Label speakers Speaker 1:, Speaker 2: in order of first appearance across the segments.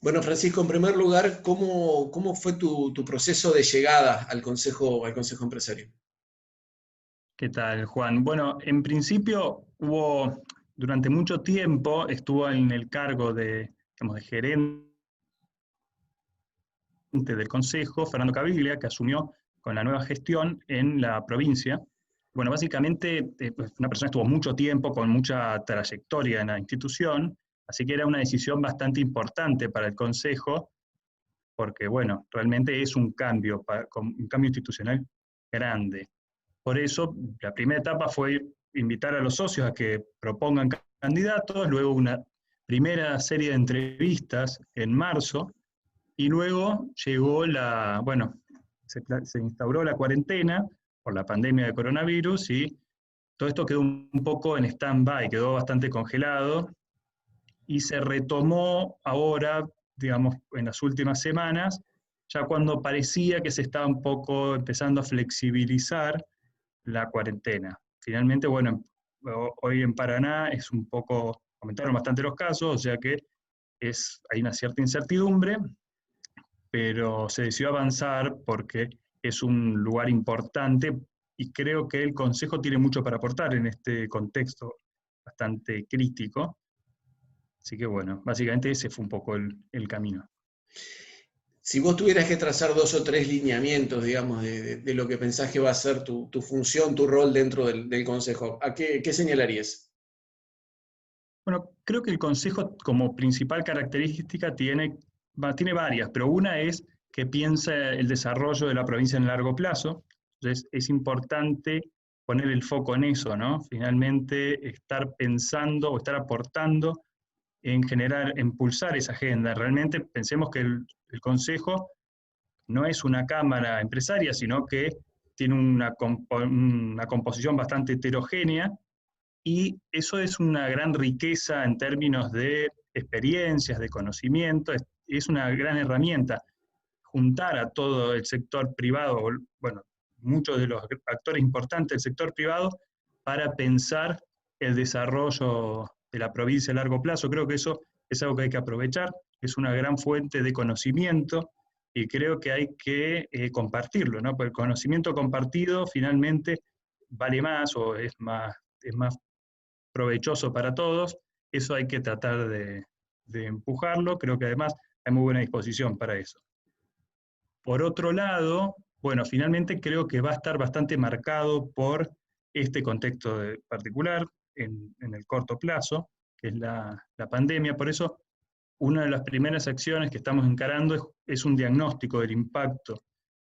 Speaker 1: Bueno, Francisco, en primer lugar, ¿cómo fue tu proceso de llegada al Consejo Empresario?
Speaker 2: ¿Qué tal, Juan? Bueno, en principio durante mucho tiempo estuvo en el cargo de, digamos, de gerente del Consejo, Fernando Caviglia, que asumió con la nueva gestión en la provincia. Bueno, básicamente pues, una persona estuvo mucho tiempo con mucha trayectoria en la institución, así que era una decisión bastante importante para el Consejo, porque bueno, realmente es un cambio institucional grande. Por eso, la primera etapa fue invitar a los socios a que propongan candidatos, luego una primera serie de entrevistas en marzo, y luego llegó se instauró la cuarentena por la pandemia de coronavirus y todo esto quedó un poco en stand-by, quedó bastante congelado y se retomó ahora, digamos, en las últimas semanas, ya cuando parecía que se estaba un poco empezando a flexibilizar la cuarentena. Finalmente, bueno, hoy en Paraná aumentaron bastante los casos, o sea que hay una cierta incertidumbre, pero se decidió avanzar porque es un lugar importante y creo que el Consejo tiene mucho para aportar en este contexto bastante crítico. Así que bueno, básicamente ese fue un poco el camino.
Speaker 1: Si vos tuvieras que trazar dos o tres lineamientos, digamos, de lo que pensás que va a ser tu función, tu rol dentro del Consejo, ¿a qué señalarías?
Speaker 2: Bueno, creo que el Consejo como principal característica tiene varias, pero una es que piensa el desarrollo de la provincia en largo plazo. Entonces es importante poner el foco en eso, ¿no? Finalmente estar pensando o estar aportando en generar, impulsar esa agenda. Realmente pensemos que el Consejo no es una cámara empresaria, sino que tiene una composición bastante heterogénea y eso es una gran riqueza en términos de experiencias, de conocimiento, es una gran herramienta. Juntar a todo el sector privado, bueno, muchos de los actores importantes del sector privado, para pensar el desarrollo de la provincia a largo plazo. Creo que eso es algo que hay que aprovechar, es una gran fuente de conocimiento y creo que hay que compartirlo, ¿no? Porque el conocimiento compartido finalmente vale más o es más provechoso para todos. Eso hay que tratar de empujarlo. Creo que además hay muy buena disposición para eso. Por otro lado, bueno, finalmente creo que va a estar bastante marcado por este contexto particular en el corto plazo, que es la pandemia. Por eso, una de las primeras acciones que estamos encarando es un diagnóstico del impacto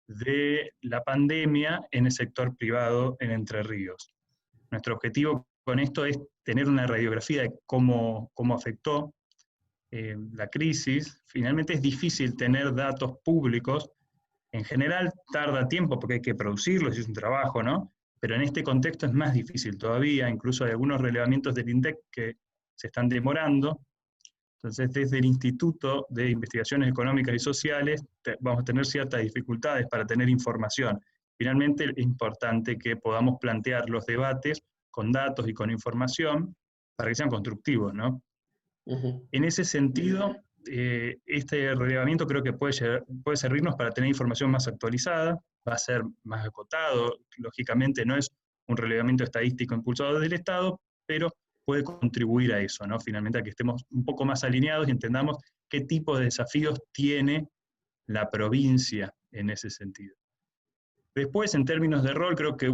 Speaker 2: de la pandemia en el sector privado en Entre Ríos. Nuestro objetivo con esto es tener una radiografía de cómo afectó la crisis. Finalmente es difícil tener datos públicos. En general tarda tiempo porque hay que producirlos, es un trabajo, ¿no? Pero en este contexto es más difícil todavía, incluso hay algunos relevamientos del INDEC que se están demorando. Entonces, desde el Instituto de Investigaciones Económicas y Sociales vamos a tener ciertas dificultades para tener información. Finalmente, es importante que podamos plantear los debates con datos y con información para que sean constructivos, ¿no?
Speaker 1: Ujú.
Speaker 2: En ese sentido, este relevamiento creo que puede servirnos para tener información más actualizada, va a ser más acotado, lógicamente no es un relevamiento estadístico impulsado desde el Estado, pero puede contribuir a eso, ¿no? Finalmente a que estemos un poco más alineados y entendamos qué tipo de desafíos tiene la provincia en ese sentido. Después, en términos de rol, creo que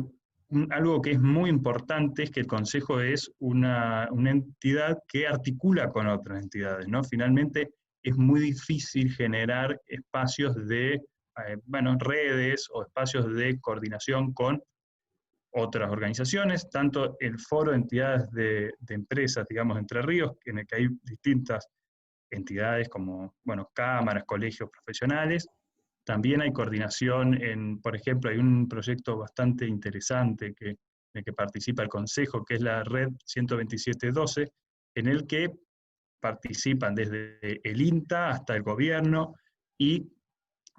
Speaker 2: algo que es muy importante es que el Consejo es una entidad que articula con otras entidades, ¿no? Finalmente es muy difícil generar espacios redes o espacios de coordinación con otras organizaciones, tanto el foro de entidades de empresas, digamos, Entre Ríos, en el que hay distintas entidades como, bueno, cámaras, colegios profesionales. También hay coordinación por ejemplo, hay un proyecto bastante interesante en el que participa el Consejo, que es la Red 12712, en el que participan desde el INTA hasta el gobierno y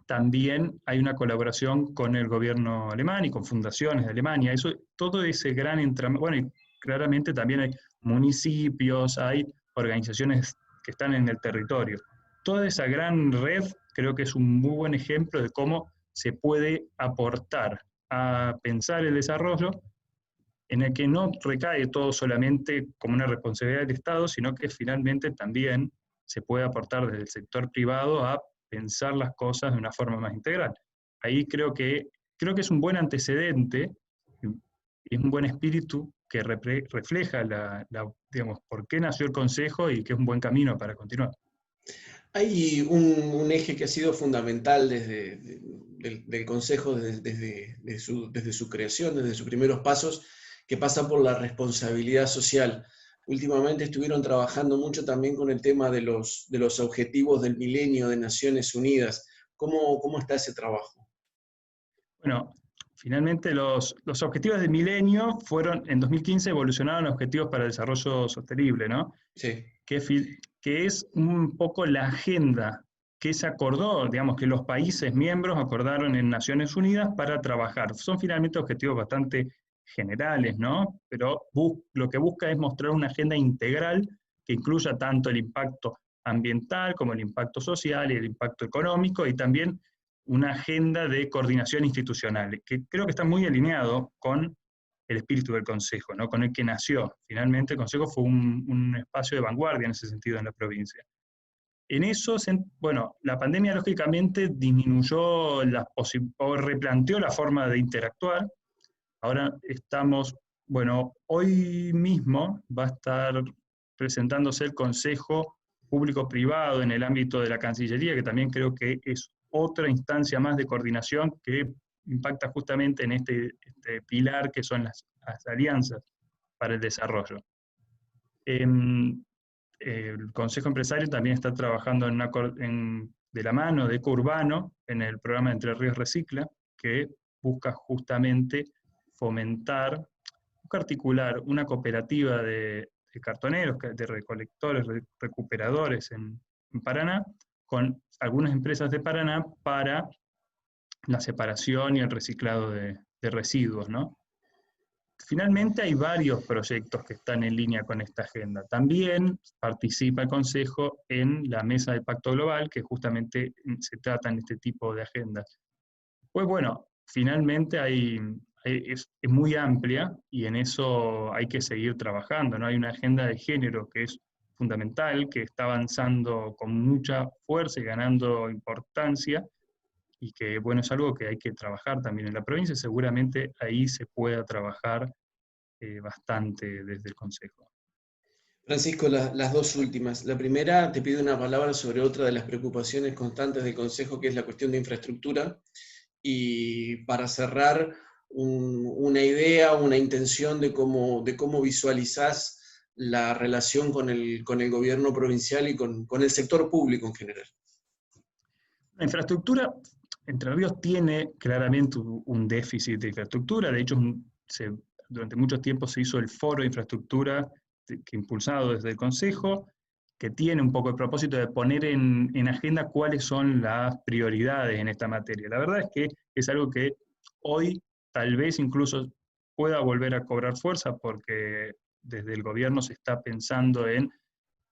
Speaker 2: también hay una colaboración con el gobierno alemán y con fundaciones de Alemania. Todo ese gran entramado, bueno, y claramente también hay municipios, hay organizaciones que están en el territorio. toda esa gran red creo que es un muy buen ejemplo de cómo se puede aportar a pensar el desarrollo en el que no recae todo solamente como una responsabilidad del Estado, sino que finalmente también se puede aportar desde el sector privado a pensar las cosas de una forma más integral. Ahí creo que es un buen antecedente y es un buen espíritu que refleja digamos, por qué nació el Consejo y que es un buen camino para continuar.
Speaker 1: Hay un eje que ha sido fundamental del Consejo desde su creación, desde sus primeros pasos, que pasa por la responsabilidad social. Últimamente estuvieron trabajando mucho también con el tema de los objetivos del milenio de Naciones Unidas. ¿Cómo está ese trabajo?
Speaker 2: Bueno, finalmente los objetivos del milenio fueron, en 2015 evolucionaron a objetivos para el desarrollo sostenible, ¿no?
Speaker 1: Sí.
Speaker 2: Que es un poco la agenda que se acordó, digamos, que los países miembros acordaron en Naciones Unidas para trabajar. Son finalmente objetivos bastante generales, ¿no? Pero lo que busca es mostrar una agenda integral que incluya tanto el impacto ambiental como el impacto social y el impacto económico, y también una agenda de coordinación institucional, que creo que está muy alineado con el espíritu del Consejo, ¿no? Con el que nació. Finalmente, el Consejo fue un espacio de vanguardia en ese sentido en la provincia. En eso, bueno, la pandemia lógicamente disminuyó o replanteó la forma de interactuar. Ahora estamos, bueno, hoy mismo va a estar presentándose el Consejo Público-Privado en el ámbito de la Cancillería, que también creo que es otra instancia más de coordinación que impacta justamente en este pilar que son las alianzas para el desarrollo. El Consejo Empresario también está trabajando de la mano de Eco-Urbano en el programa Entre Ríos Recicla, que busca justamente fomentar, busca articular una cooperativa de cartoneros, de recolectores, recuperadores en Paraná, con algunas empresas de Paraná para la separación y el reciclado de residuos, ¿no? Finalmente hay varios proyectos que están en línea con esta agenda. También participa el Consejo en la Mesa del Pacto Global, que justamente se tratan este tipo de agendas. Pues bueno, finalmente es muy amplia y en eso hay que seguir trabajando, ¿no? Hay una agenda de género que es fundamental, que está avanzando con mucha fuerza y ganando importancia, y que, bueno, es algo que hay que trabajar también en la provincia. Seguramente ahí se pueda trabajar bastante desde el Consejo.
Speaker 1: Francisco, las dos últimas. La primera, te pido una palabra sobre otra de las preocupaciones constantes del Consejo, que es la cuestión de infraestructura. Y para cerrar, una idea, una intención de cómo visualizás la relación con el gobierno provincial y con el sector público en general.
Speaker 2: La infraestructura, Entre Ríos tiene claramente un déficit de infraestructura. De hecho, durante mucho tiempo se hizo el foro de infraestructura que impulsado desde el Consejo, que tiene un poco el propósito de poner en agenda cuáles son las prioridades en esta materia. La verdad es que es algo que hoy tal vez incluso pueda volver a cobrar fuerza, porque desde el gobierno se está pensando en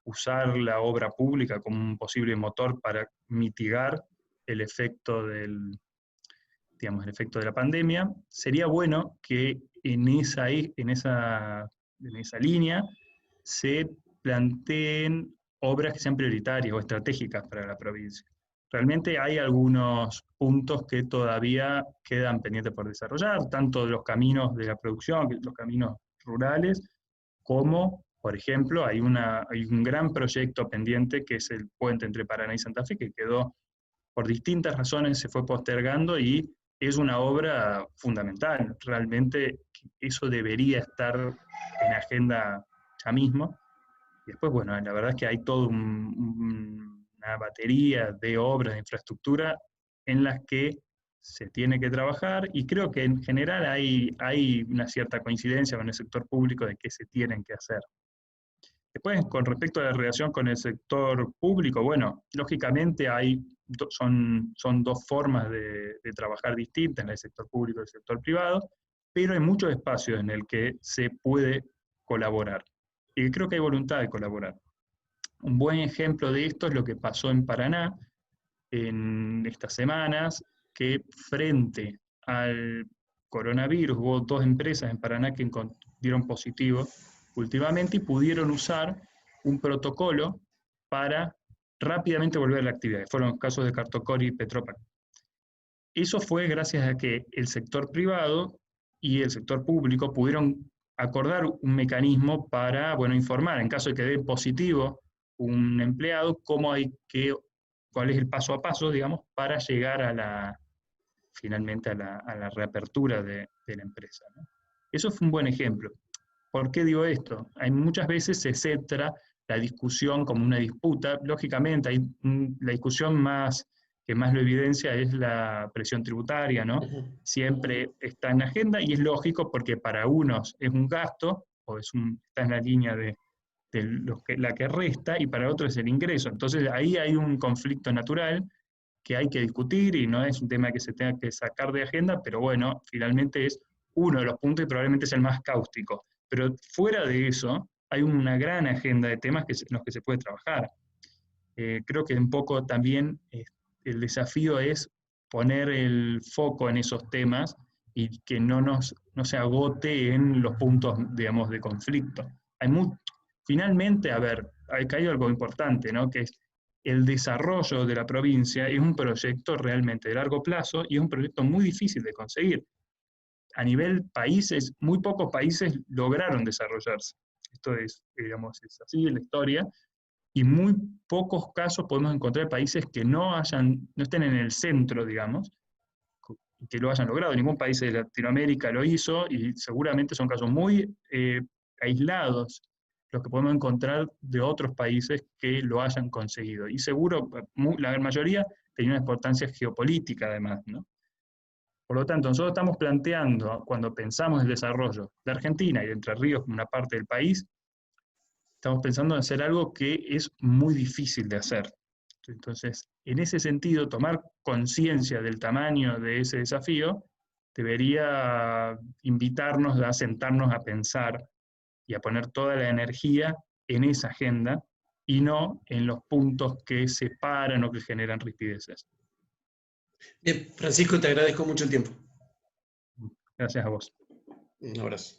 Speaker 2: usar la obra pública como un posible motor para mitigar el efecto el efecto de la pandemia. Sería bueno que en esa línea se planteen obras que sean prioritarias o estratégicas para la provincia. Realmente hay algunos puntos que todavía quedan pendientes por desarrollar, tanto de los caminos de la producción, los caminos rurales, como, por ejemplo, hay un gran proyecto pendiente que es el puente entre Paraná y Santa Fe, que quedó, por distintas razones, se fue postergando, y es una obra fundamental. Realmente eso debería estar en agenda ya mismo. Y después, bueno, la verdad es que hay toda una batería de obras de infraestructura en las que se tiene que trabajar, y creo que en general hay una cierta coincidencia con el sector público de que se tienen que hacer. Después, con respecto a la relación con el sector público, bueno, lógicamente son dos formas de trabajar distintas en el sector público y el sector privado, pero hay muchos espacios en el que se puede colaborar. Y creo que hay voluntad de colaborar. Un buen ejemplo de esto es lo que pasó en Paraná en estas semanas, que frente al coronavirus hubo 2 empresas en Paraná que dieron positivo últimamente y pudieron usar un protocolo para rápidamente volver a la actividad. Fueron los casos de Cartocor y Petropac. Eso fue gracias a que el sector privado y el sector público pudieron acordar un mecanismo para, bueno, informar en caso de que dé positivo un empleado, cuál es el paso a paso, digamos, para llegar finalmente a la reapertura de la empresa, ¿no? Eso fue un buen ejemplo. ¿Por qué digo esto? Hay muchas veces se centra la discusión como una disputa. Lógicamente, la discusión que más lo evidencia es la presión tributaria, ¿no? Siempre está en la agenda y es lógico porque para unos es un gasto, o está en la línea de la que resta, y para otros es el ingreso. Entonces ahí hay un conflicto natural que hay que discutir y no es un tema que se tenga que sacar de agenda, pero bueno, finalmente es uno de los puntos y probablemente es el más cáustico. Pero fuera de eso, hay una gran agenda de temas en los que se puede trabajar. Creo que un poco también el desafío es poner el foco en esos temas y que no se agote en los puntos, digamos, de conflicto. Finalmente, a ver, hay algo importante, ¿no? Que es el desarrollo de la provincia es un proyecto realmente de largo plazo y es un proyecto muy difícil de conseguir. A nivel países, muy pocos países lograron desarrollarse. Esto es, digamos, es así en la historia, y muy pocos casos podemos encontrar países que no estén en el centro, digamos, que lo hayan logrado. Ningún país de Latinoamérica lo hizo y seguramente son casos muy aislados los que podemos encontrar de otros países que lo hayan conseguido. Y seguro, la gran mayoría tenía una importancia geopolítica además, ¿no? Por lo tanto, nosotros estamos planteando, cuando pensamos el desarrollo de Argentina y de Entre Ríos como una parte del país, estamos pensando en hacer algo que es muy difícil de hacer. Entonces, en ese sentido, tomar conciencia del tamaño de ese desafío debería invitarnos a sentarnos a pensar y a poner toda la energía en esa agenda y no en los puntos que separan o que generan rispideces.
Speaker 1: Bien, Francisco, te agradezco mucho el tiempo.
Speaker 2: Gracias a vos.
Speaker 1: Un abrazo.